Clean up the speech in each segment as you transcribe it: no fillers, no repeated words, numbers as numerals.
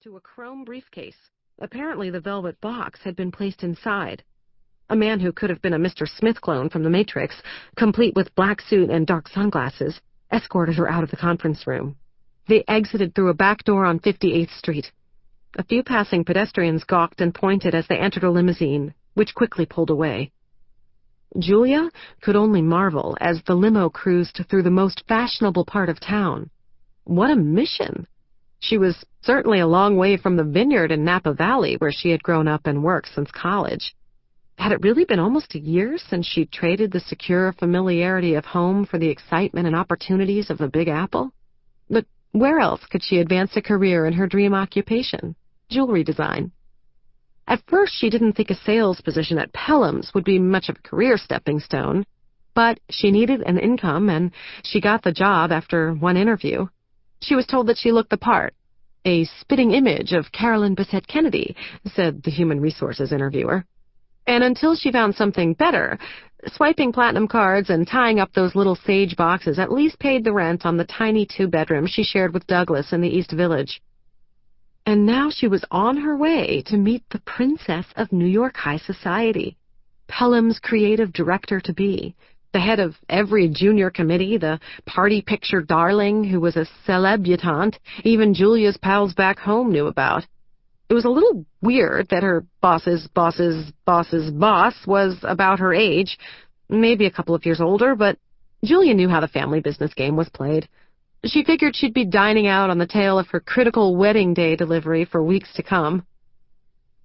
to a chrome briefcase. Apparently the velvet box had been placed inside. A man who could have been a Mr. Smith clone from The Matrix, complete with black suit and dark sunglasses, escorted her out of the conference room. They exited through a back door on 58th Street. A few passing pedestrians gawked and pointed as they entered a limousine, which quickly pulled away. Julia could only marvel as the limo cruised through the most fashionable part of town. What a mission! She was certainly a long way from the vineyard in Napa Valley where she had grown up and worked since college. Had it really been almost a year since she'd traded the secure familiarity of home for the excitement and opportunities of the Big Apple? But where else could she advance a career in her dream occupation, jewelry design? At first, she didn't think a sales position at Pelham's would be much of a career stepping stone, but she needed an income, and she got the job after one interview. She was told that she looked the part. A spitting image of Carolyn Bessette Kennedy, said the human resources interviewer. And until she found something better, swiping platinum cards and tying up those little sage boxes at least paid the rent on the tiny two-bedroom she shared with Douglas in the East Village. And now she was on her way to meet the princess of New York high society, Pelham's creative director-to-be, the head of every junior committee, the party picture darling who was a celebutante even Julia's pals back home knew about. It was a little weird that her boss's boss was about her age, maybe a couple of years older, but Julia knew how the family business game was played. She figured she'd be dining out on the tail of her critical wedding day delivery for weeks to come.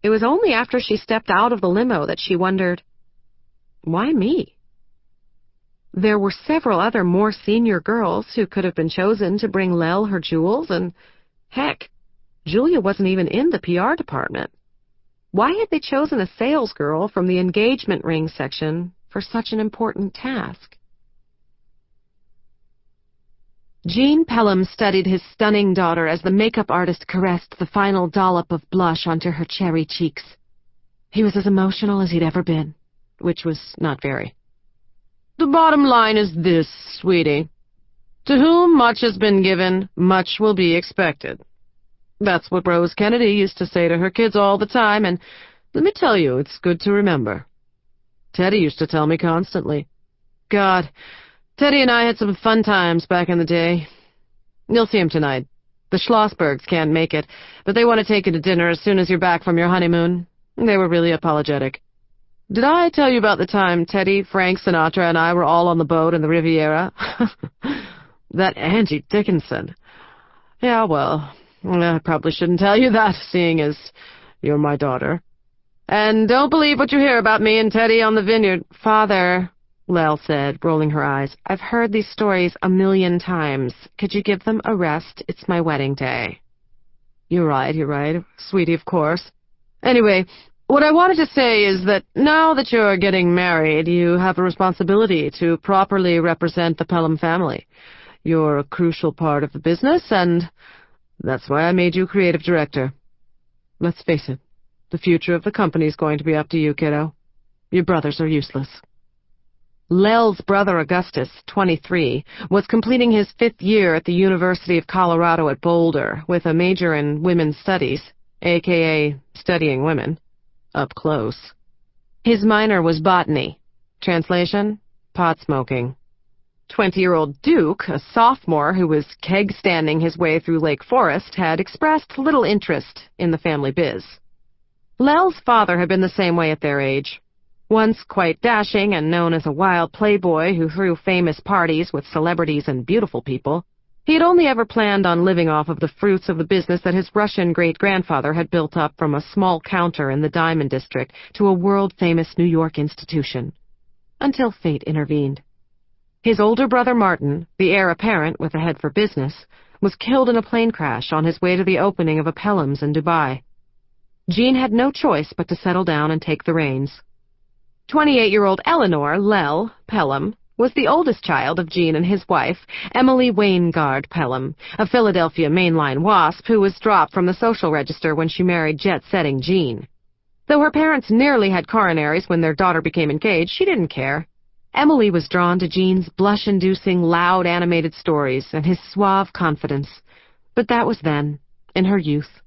It was only after she stepped out of the limo that she wondered, why me? There were several other more senior girls who could have been chosen to bring Lell her jewels, and heck, Julia wasn't even in the PR department. Why had they chosen a salesgirl from the engagement ring section for such an important task? Gene Pelham studied his stunning daughter as the makeup artist caressed the final dollop of blush onto her cherry cheeks. He was as emotional as he'd ever been, which was not very. The bottom line is this, sweetie. To whom much has been given, much will be expected. That's what Rose Kennedy used to say to her kids all the time, and let me tell you, it's good to remember. Teddy used to tell me constantly. God, Teddy and I had some fun times back in the day. You'll see him tonight. The Schlossbergs can't make it, but they want to take you to dinner as soon as you're back from your honeymoon. They were really apologetic. Did I tell you about the time Teddy, Frank Sinatra, and I were all on the boat in the Riviera? That Angie Dickinson. Yeah, well, I probably shouldn't tell you that, seeing as you're my daughter. And don't believe what you hear about me and Teddy on the vineyard. Father, Lell said, rolling her eyes, I've heard these stories 1,000,000 times. Could you give them a rest? It's my wedding day. You're right, sweetie, of course. Anyway, what I wanted to say is that now that you're getting married, you have a responsibility to properly represent the Pelham family. You're a crucial part of the business, and that's why I made you creative director. Let's face it, the future of the company's going to be up to you, kiddo. Your brothers are useless. Lell's brother Augustus, 23, was completing his 5th year at the University of Colorado at Boulder with a major in women's studies, a.k.a. studying women, up close. His minor was botany. Translation, pot smoking. 20-year-old Duke, a sophomore who was keg-standing his way through Lake Forest, had expressed little interest in the family biz. Lell's father had been the same way at their age. Once quite dashing and known as a wild playboy who threw famous parties with celebrities and beautiful people, he had only ever planned on living off of the fruits of the business that his Russian great-grandfather had built up from a small counter in the Diamond District to a world-famous New York institution. Until fate intervened. His older brother Martin, the heir apparent with a head for business, was killed in a plane crash on his way to the opening of a Pelham's in Dubai. Gene had no choice but to settle down and take the reins. 28-year-old Eleanor Lell Pelham was the oldest child of Gene and his wife, Emily Waingard Pelham, a Philadelphia mainline wasp who was dropped from the social register when she married jet-setting Gene. Though her parents nearly had coronaries when their daughter became engaged, she didn't care. Emily was drawn to Gene's blush-inducing, loud, animated stories and his suave confidence. But that was then, in her youth.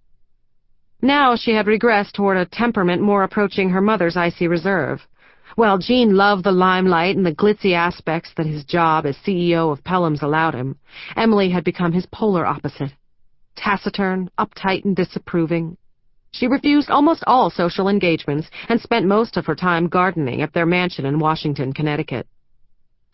Now she had regressed toward a temperament more approaching her mother's icy reserve. While Jean loved the limelight and the glitzy aspects that his job as CEO of Pelham's allowed him, Emily had become his polar opposite. Taciturn, uptight, and disapproving. She refused almost all social engagements and spent most of her time gardening at their mansion in Washington, Connecticut.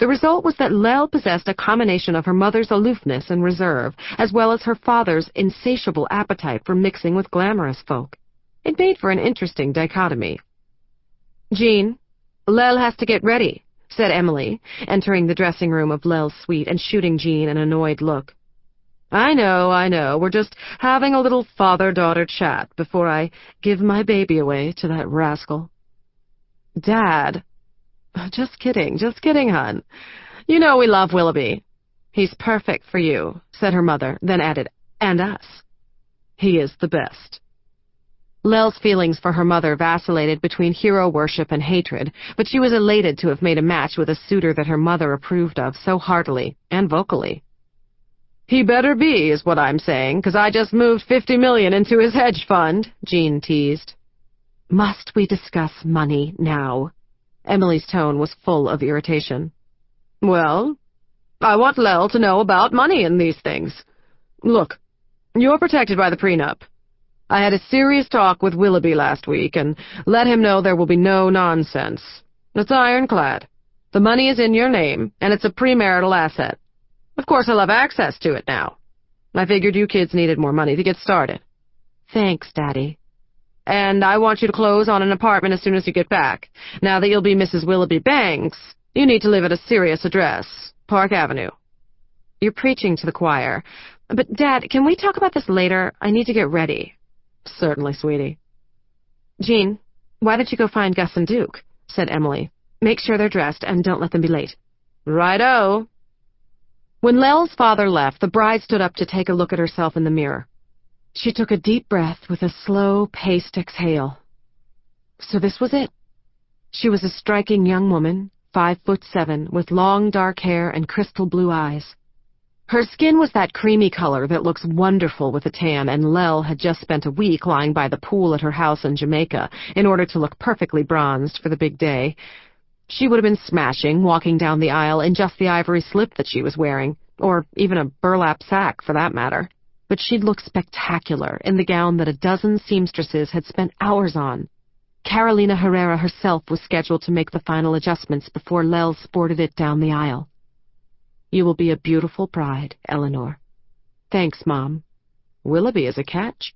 The result was that Lell possessed a combination of her mother's aloofness and reserve, as well as her father's insatiable appetite for mixing with glamorous folk. It made for an interesting dichotomy. "Jean, Lell has to get ready," said Emily, entering the dressing room of Lell's suite and shooting Jean an annoyed look. I know. We're just having a little father-daughter chat before I give my baby away to that rascal." "Dad." Just kidding, hon. You know we love Willoughby." "He's perfect for you," said her mother, then added, "and us." "He is the best." Lell's feelings for her mother vacillated between hero worship and hatred, but she was elated to have made a match with a suitor that her mother approved of so heartily and vocally. "He better be, is what I'm saying, 'cause I just moved $50 million into his hedge fund," Jean teased. "Must we discuss money now?" Emily's tone was full of irritation. "Well, I want Lell to know about money and these things. Look, you're protected by the prenup. I had a serious talk with Willoughby last week and let him know there will be no nonsense. It's ironclad. The money is in your name, and it's a premarital asset. Of course, I'll have access to it now. I figured you kids needed more money to get started." "Thanks, Daddy." "And I want you to close on an apartment as soon as you get back. Now that you'll be Mrs. Willoughby Banks, you need to live at a serious address, Park Avenue." "You're preaching to the choir. But, Dad, can we talk about this later? I need to get ready." "Certainly, sweetie." "Jean, why don't you go find Gus and Duke?" said Emily. "Make sure they're dressed and don't let them be late." "Righto." When Lell's father left, the bride stood up to take a look at herself in the mirror. She took a deep breath with a slow-paced exhale. So this was it. She was a striking young woman, 5'7", with long dark hair and crystal blue eyes. Her skin was that creamy color that looks wonderful with a tan, and Lell had just spent a week lying by the pool at her house in Jamaica in order to look perfectly bronzed for the big day. She would have been smashing, walking down the aisle in just the ivory slip that she was wearing, or even a burlap sack for that matter. But she'd look spectacular in the gown that a dozen seamstresses had spent hours on. Carolina Herrera herself was scheduled to make the final adjustments before Lell sported it down the aisle. "You will be a beautiful bride, Eleanor." "Thanks, Mom. Willoughby is a catch."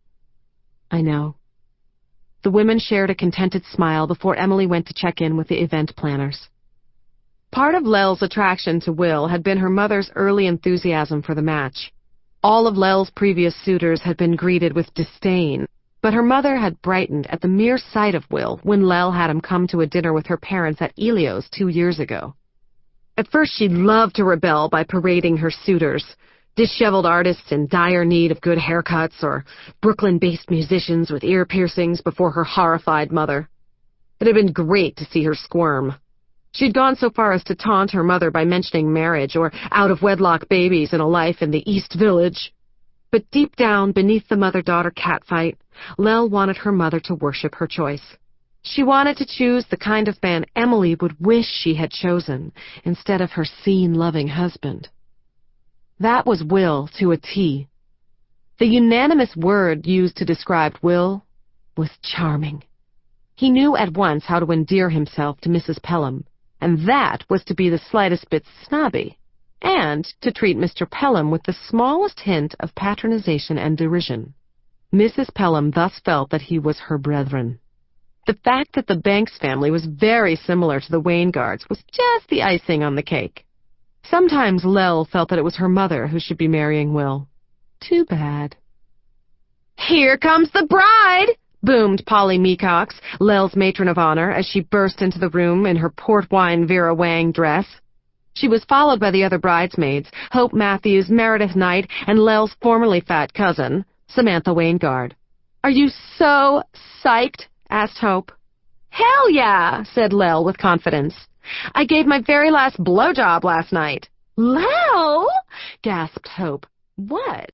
"I know." The women shared a contented smile before Emily went to check in with the event planners. Part of Lell's attraction to Will had been her mother's early enthusiasm for the match. All of Lell's previous suitors had been greeted with disdain, but her mother had brightened at the mere sight of Will when Lell had him come to a dinner with her parents at Elio's 2 years ago. At first she'd loved to rebel by parading her suitors, disheveled artists in dire need of good haircuts or Brooklyn-based musicians with ear piercings before her horrified mother. It had been great to see her squirm. She'd gone so far as to taunt her mother by mentioning marriage or out-of-wedlock babies and a life in the East Village. But deep down, beneath the mother-daughter catfight, Lell wanted her mother to worship her choice. She wanted to choose the kind of man Emily would wish she had chosen, instead of her scene-loving husband. That was Will to a T. The unanimous word used to describe Will was charming. He knew at once how to endear himself to Mrs. Pelham, and that was to be the slightest bit snobby, and to treat Mr. Pelham with the smallest hint of patronization and derision. Mrs. Pelham thus felt that he was her brethren. The fact that the Banks family was very similar to the Waingards was just the icing on the cake. Sometimes Lell felt that it was her mother who should be marrying Will. Too bad. "Here comes the bride!" boomed Polly Meacox, Lell's matron of honor, as she burst into the room in her port wine Vera Wang dress. She was followed by the other bridesmaids, Hope Matthews, Meredith Knight, and Lell's formerly fat cousin, Samantha Waingard. "Are you so psyched?" asked Hope. "Hell yeah," said Lell with confidence. "I gave my very last blowjob last night." "Lell!" gasped Hope. "What?"